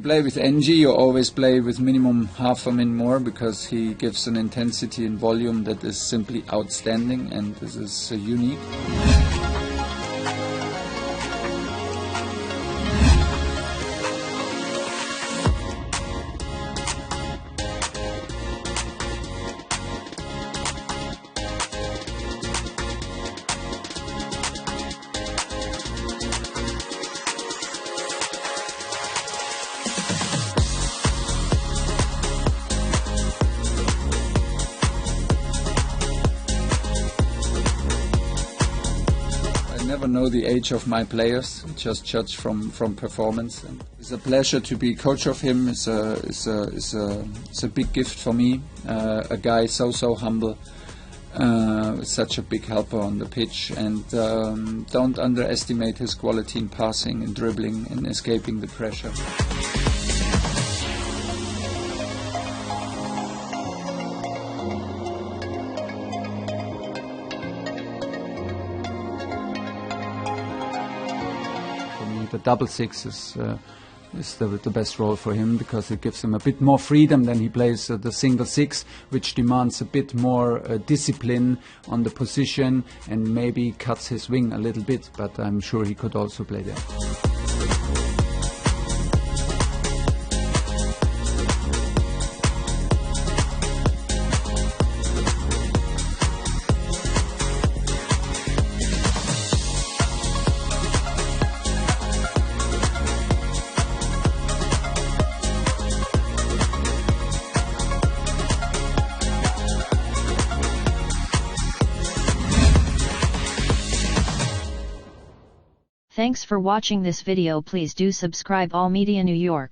play with NG, you always play with minimum half a min more, because he gives an intensity and volume that is simply outstanding, and this is unique. I never know the age of my players, just judge from performance. And it's a pleasure to be coach of him. It's a big gift for me. A guy so humble, such a big helper on the pitch, and don't underestimate his quality in passing and dribbling and escaping the pressure. The double six is the best role for him, because it gives him a bit more freedom than he plays the single six, which demands a bit more discipline on the position and maybe cuts his wing a little bit, but I'm sure he could also play there. Thanks for watching this video. Please do subscribe AllmediaNY.